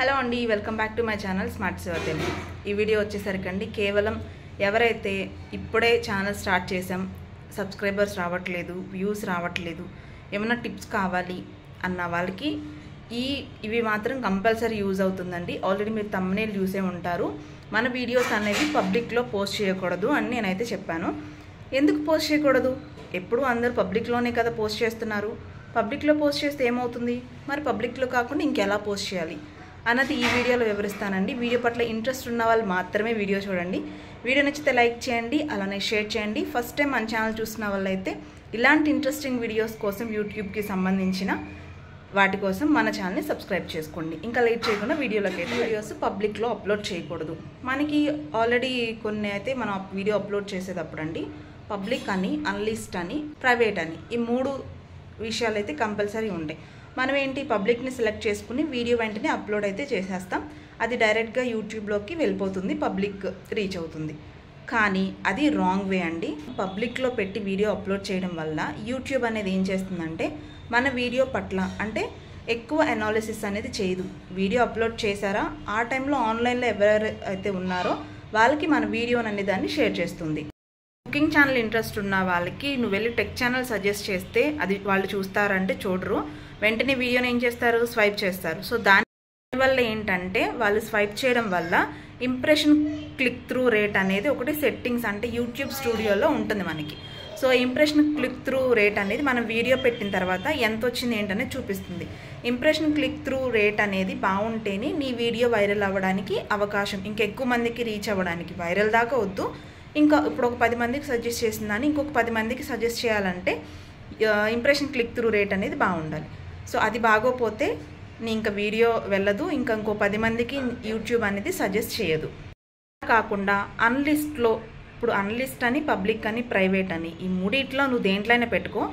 Hello అండి, welcome back to my channel smart సేవ తెలుగు. ఈ వీడియో వచ్చేసరికండి కేవలం ఎవరైతే ఇప్పుడే ఛానల్ స్టార్ట్ చేసాం, సబ్స్క్రైబర్స్ రావట్లేదు, వ్యూస్ రావట్లేదు, ఏమైనా టిప్స్ కావాలి అన్న వాళ్ళకి ఇవి మాత్రం కంపల్సరీ యూజ్ అవుతుందండి. ఆల్రెడీ మీరు థంబ్నెయిల్ చూసే ఉంటారు. మన వీడియోస్ అనేవి పబ్లిక్లో పోస్ట్ చేయకూడదు అని నేనైతే చెప్పాను. ఎందుకు పోస్ట్ చేయకూడదు? ఎప్పుడు అందరూ పబ్లిక్లోనే కదా పోస్ట్ చేస్తున్నారు. పబ్లిక్లో పోస్ట్ చేస్తే ఏమవుతుంది? మరి పబ్లిక్లో కాకుండా ఇంకెలా పోస్ట్ చేయాలి అన్నది ఈ వీడియోలో వివరిస్తానండి. వీడియో పట్ల ఇంట్రెస్ట్ ఉన్న వాళ్ళు మాత్రమే వీడియో చూడండి. వీడియో నచ్చితే లైక్ చేయండి, అలానే షేర్ చేయండి. ఫస్ట్ టైం మన ఛానల్ చూస్తున్న వాళ్ళైతే ఇలాంటి ఇంట్రెస్టింగ్ వీడియోస్ కోసం యూట్యూబ్కి సంబంధించిన వాటి కోసం మన ఛానల్ని సబ్స్క్రైబ్ చేసుకోండి. ఇంకా లేట్ చేయకుండా వీడియోలోకి వీడియోస్ పబ్లిక్లో అప్లోడ్ చేయకూడదు. మనకి ఆల్రెడీ కొన్ని అయితే మనం వీడియో అప్లోడ్ చేసేటప్పుడు అండి పబ్లిక్ అని, అన్లిస్ట్ అని, ప్రైవేట్ అని ఈ 3 విషయాలు అయితే కంపల్సరీ ఉంటాయి. మనం ఏంటి పబ్లిక్ని సెలెక్ట్ చేసుకుని వీడియో వెంటనే అప్లోడ్ అయితే చేసేస్తాం. అది డైరెక్ట్గా యూట్యూబ్లోకి వెళ్ళిపోతుంది, పబ్లిక్ రీచ్ అవుతుంది. కానీ అది రాంగ్ వే అండి. పబ్లిక్లో పెట్టి వీడియో అప్లోడ్ చేయడం వల్ల యూట్యూబ్ అనేది ఏం చేస్తుందంటే మన వీడియో పట్ల అంటే ఎక్కువ అనాలిసిస్ అనేది చేయదు. వీడియో అప్లోడ్ చేశారా, ఆ టైంలో ఆన్లైన్లో ఎవరైతే ఉన్నారో వాళ్ళకి మన వీడియో అనే దాన్ని షేర్ చేస్తుంది. కుకింగ్ ఛానల్ ఇంట్రెస్ట్ ఉన్న వాళ్ళకి నువ్వు వెళ్ళి టెక్ ఛానల్ సజెస్ట్ చేస్తే అది వాళ్ళు చూస్తారంటే చూడరు, వెంటనే వీడియోని ఏం చేస్తారు, స్వైప్ చేస్తారు. సో దానివల్ల ఏంటంటే వాళ్ళు స్వైప్ చేయడం వల్ల ఇంప్రెషన్ క్లిక్ త్రూ రేట్ అనేది ఒకటి సెట్టింగ్స్ అంటే యూట్యూబ్ స్టూడియోలో ఉంటుంది మనకి. So impression click through rate అనేది మనం వీడియో పెట్టిన తర్వాత ఎంత వచ్చింది ఏంటనేది చూపిస్తుంది. ఇంప్రెషన్ క్లిక్ త్రూ రేట్ అనేది బాగుంటేనే నీ వీడియో వైరల్ అవ్వడానికి అవకాశం, ఇంకా ఎక్కువ మందికి రీచ్ అవ్వడానికి. వైరల్ దాకా వద్దు, ఇంకా ఇప్పుడు ఒక 10 మందికి సజెస్ట్ చేసిందని ఇంకొక 10 మందికి సజెస్ట్ చేయాలంటే ఇంప్రెషన్ క్లిక్ త్రూ రేట్ అనేది బాగుండాలి. సో అది బాగోపోతే నీ ఇంకా వీడియో వెళ్ళదు, ఇంకా ఇంకో 10 మందికి యూట్యూబ్ అనేది సజెస్ట్ చేయదు. కాకుండా అన్లిస్ట్లో ఇప్పుడు అన్లిస్ట్ అని, పబ్లిక్ అని, ప్రైవేట్ అని ఈ 3 నువ్వు దేంట్లోనే పెట్టుకో.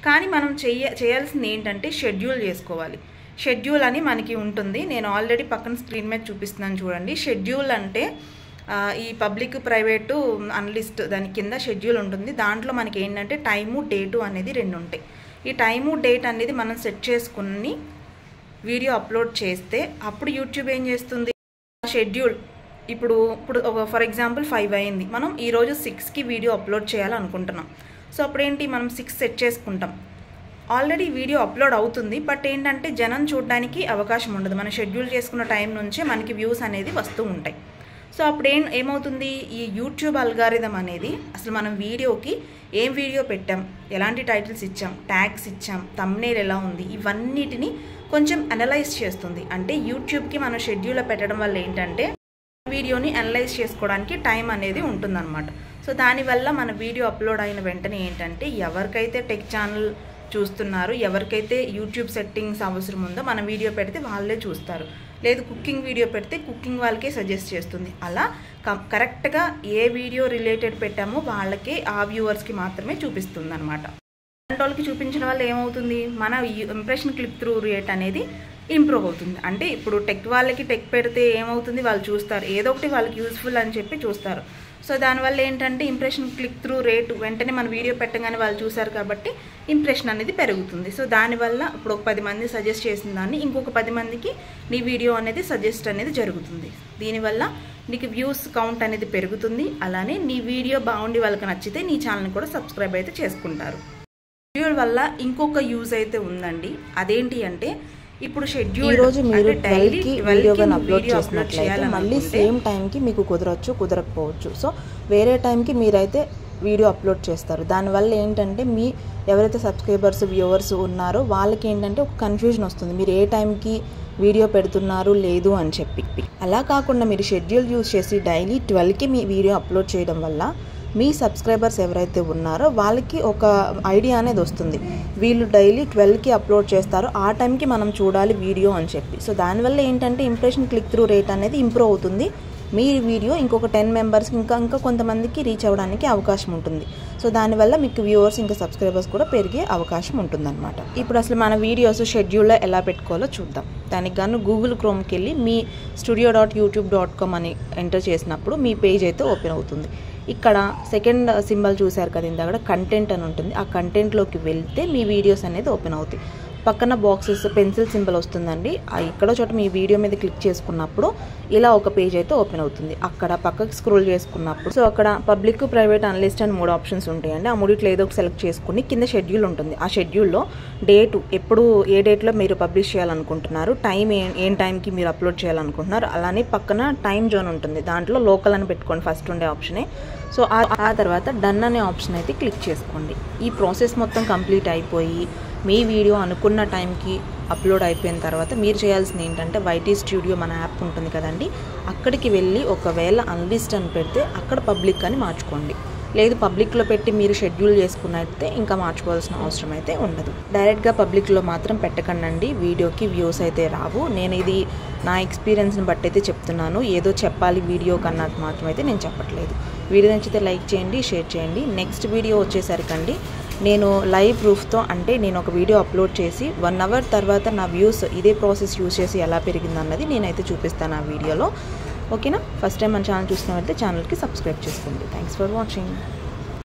కానీ మనం చేయాల్సింది ఏంటంటే షెడ్యూల్ చేసుకోవాలి. షెడ్యూల్ అని మనకి ఉంటుంది. నేను ఆల్రెడీ పక్కన స్క్రీన్ మీద చూపిస్తున్నాను చూడండి. షెడ్యూల్ అంటే ఈ పబ్లిక్, ప్రైవేటు, అన్లిస్ట్ దాని కింద షెడ్యూల్ ఉంటుంది. దాంట్లో మనకి ఏంటంటే టైము, డేటు అనేది 2 ఉంటాయి. ఈ టైము, డేట్ అనేది మనం సెట్ చేసుకుని వీడియో అప్లోడ్ చేస్తే అప్పుడు యూట్యూబ్ ఏం చేస్తుంది, షెడ్యూల్ ఇప్పుడు ఫర్ ఎగ్జాంపుల్ 5 అయింది, మనం ఈరోజు 6కి వీడియో అప్లోడ్ చేయాలనుకుంటున్నాం. సో అప్పుడేంటి, మనం 6 సెట్ చేసుకుంటాం. ఆల్రెడీ వీడియో అప్లోడ్ అవుతుంది, బట్ ఏంటంటే జనం చూడడానికి అవకాశం ఉండదు. మనం షెడ్యూల్ చేసుకున్న టైం నుంచే మనకి వ్యూస్ అనేది వస్తూ ఉంటాయి. సో అప్పుడు ఏమవుతుంది, ఈ యూట్యూబ్ అల్గారిథం అనేది అసలు మనం వీడియోకి ఏం వీడియో పెట్టాం, ఎలాంటి టైటిల్స్ ఇచ్చాం, ట్యాగ్స్ ఇచ్చాం, థంబ్నెయిల్ ఎలా ఉంది, ఇవన్నిటిని కొంచెం అనలైజ్ చేస్తుంది. అంటే యూట్యూబ్కి మనం షెడ్యూల్లో పెట్టడం వల్ల ఏంటంటే వీడియోని అనలైజ్ చేసుకోవడానికి టైం అనేది ఉంటుందన్నమాట. సో దానివల్ల మన వీడియో అప్లోడ్ అయిన వెంటనే ఏంటంటే ఎవరికైతే టెక్ ఛానల్ చూస్తున్నారు, ఎవరికైతే యూట్యూబ్ సెట్టింగ్స్ అవసరం ఉందో మన వీడియో పెడితే వాళ్ళే చూస్తారు. లేదు కుకింగ్ వీడియో పెడితే కుకింగ్ వాళ్ళకే సజెస్ట్ చేస్తుంది. అలా కరెక్ట్గా ఏ వీడియో రిలేటెడ్ పెట్టామో వాళ్ళకే, ఆ వ్యూవర్స్కి మాత్రమే చూపిస్తుంది అనమాట. అలాంటి వాళ్ళకి చూపించడం వల్ల ఏమవుతుంది, మన ఇంప్రెషన్ క్లిక్ త్రూ రేట్ అనేది ఇంప్రూవ్ అవుతుంది. అంటే ఇప్పుడు టెక్ వాళ్ళకి టెక్ పెడితే ఏమవుతుంది, వాళ్ళు చూస్తారు, ఏదో ఒకటి వాళ్ళకి యూస్ఫుల్ అని చెప్పి చూస్తారు. సో దానివల్ల ఏంటంటే ఇంప్రెషన్ క్లిక్ త్రూ రేటు వెంటనే మన వీడియో పెట్టగానే వాళ్ళు చూసారు కాబట్టి ఇంప్రెషన్ అనేది పెరుగుతుంది. సో దానివల్ల ఇప్పుడు ఒక 10 మంది సజెస్ట్ చేసిన దాన్ని ఇంకొక 10 మందికి నీ వీడియో అనేది సజెస్ట్ అనేది జరుగుతుంది. దీనివల్ల నీకు వ్యూస్ కౌంట్ అనేది పెరుగుతుంది. అలానే నీ వీడియో బాగుండి వాళ్ళకి నచ్చితే నీ ఛానల్ని కూడా సబ్స్క్రైబ్ అయితే చేసుకుంటారు. వీడియో వల్ల ఇంకొక యూజ్ అయితే ఉందండి. అదేంటి అంటే ఇప్పుడు షెడ్యూల్ ఈరోజు మీరు 12కి వీడియోగా అప్లోడ్ చేసినట్లయితే మళ్ళీ సేమ్ టైంకి మీకు కుదరచ్చు, కుదరకపోవచ్చు. సో వేరే టైంకి మీరైతే వీడియో అప్లోడ్ చేస్తారు. దానివల్ల ఏంటంటే మీ ఎవరైతే సబ్స్క్రైబర్స్, వ్యూవర్స్ ఉన్నారో వాళ్ళకి ఏంటంటే ఒక కన్ఫ్యూజన్ వస్తుంది, మీరు ఏ టైంకి వీడియో పెడుతున్నారు లేదు అని చెప్పి. అలా కాకుండా మీరు షెడ్యూల్ యూజ్ చేసి డైలీ 12కి మీ వీడియో అప్లోడ్ చేయడం వల్ల మీ సబ్స్క్రైబర్స్ ఎవరైతే ఉన్నారో వాళ్ళకి ఒక ఐడియా అనేది వస్తుంది, వీళ్ళు డైలీ 12కి అప్లోడ్ చేస్తారు, ఆ టైంకి మనం చూడాలి వీడియో అని చెప్పి. సో దానివల్ల ఏంటంటే ఇంప్రెషన్ క్లిక్ త్రూ రేట్ అనేది ఇంప్రూవ్ అవుతుంది. మీ వీడియో ఇంకొక 10 మెంబర్స్కి ఇంకా కొంతమందికి రీచ్ అవ్వడానికి అవకాశం ఉంటుంది. సో దానివల్ల మీకు వ్యూవర్స్ ఇంకా సబ్స్క్రైబర్స్ కూడా పెరిగే అవకాశం ఉంటుందన్నమాట. ఇప్పుడు అసలు మన వీడియోస్ షెడ్యూల్లో ఎలా పెట్టుకోవాలో చూద్దాం. దానికి గాను గూగుల్ క్రోమ్కి వెళ్ళి మీ studio.youtube.com అని ఎంటర్ చేసినప్పుడు మీ పేజ్ అయితే ఓపెన్ అవుతుంది. ఇక్కడ సెకండ్ సింబల్ చూశారు కదా, ఇందాక కంటెంట్ అని ఉంటుంది. ఆ కంటెంట్లోకి వెళ్తే మీ వీడియోస్ అనేది ఓపెన్ అవుతాయి. పక్కన బాక్సెస్ పెన్సిల్ సింబల్ వస్తుందండి. ఇక్కడ చోట మీ వీడియో మీద క్లిక్ చేసుకున్నప్పుడు ఇలా ఒక పేజ్ అయితే ఓపెన్ అవుతుంది. అక్కడ పక్కకి స్క్రోల్ చేసుకున్నప్పుడు సో అక్కడ పబ్లిక్, ప్రైవేట్, అనలిస్ట్ అని 3 ఆప్షన్స్ ఉంటాయండి. ఆ మూడిట్లో ఏదో ఒక సెలెక్ట్ చేసుకుని కింద షెడ్యూల్ ఉంటుంది. ఆ షెడ్యూల్లో డేటు ఎప్పుడు ఏ డేట్లో మీరు పబ్లిష్ చేయాలనుకుంటున్నారు, టైం ఏం టైంకి మీరు అప్లోడ్ చేయాలనుకుంటున్నారు, అలానే పక్కన టైం జోన్ ఉంటుంది. దాంట్లో లోకల్ అని పెట్టుకోండి, ఫస్ట్ ఉండే ఆప్షనే. సో ఆ తర్వాత డన్ అనే ఆప్షన్ అయితే క్లిక్ చేసుకోండి. ఈ ప్రాసెస్ మొత్తం కంప్లీట్ అయిపోయి మీ వీడియో అనుకున్న టైంకి అప్లోడ్ అయిపోయిన తర్వాత మీరు చేయాల్సింది ఏంటంటే వైటీ స్టూడియో మన యాప్ ఉంటుంది కదండి, అక్కడికి వెళ్ళి ఒకవేళ అనలిస్ట్ అని పెడితే అక్కడ పబ్లిక్ అని మార్చుకోండి. లేదు పబ్లిక్లో పెట్టి మీరు షెడ్యూల్ చేసుకున్నట్టే ఇంకా మార్చుకోవాల్సిన అవసరం అయితే ఉండదు. డైరెక్ట్గా పబ్లిక్లో మాత్రం పెట్టకండి, వీడియోకి వ్యూస్ అయితే రావు. నేను ఇది నా ఎక్స్పీరియన్స్ని బట్టి అయితే చెప్తున్నాను, ఏదో చెప్పాలి వీడియో కన్నట్టు మాత్రం అయితే నేను చెప్పట్లేదు. వీడియో నచ్చితే లైక్ చేయండి, షేర్ చేయండి. నెక్స్ట్ వీడియో వచ్చేసరికండి నేను లైవ్ ప్రూఫ్తో, అంటే నేను ఒక వీడియో అప్లోడ్ చేసి 1 అవర్ తర్వాత నా వ్యూస్ ఇదే ప్రాసెస్ యూజ్ చేసి ఎలా పెరిగిందన్నది నేనైతే చూపిస్తాను ఆ వీడియోలో. ఓకేనా? ఫస్ట్ టైం మన ఛానల్ చూస్తున్నట్లయితే ఛానల్కి సబ్స్క్రైబ్ చేసుకోండి. Thanks for watching.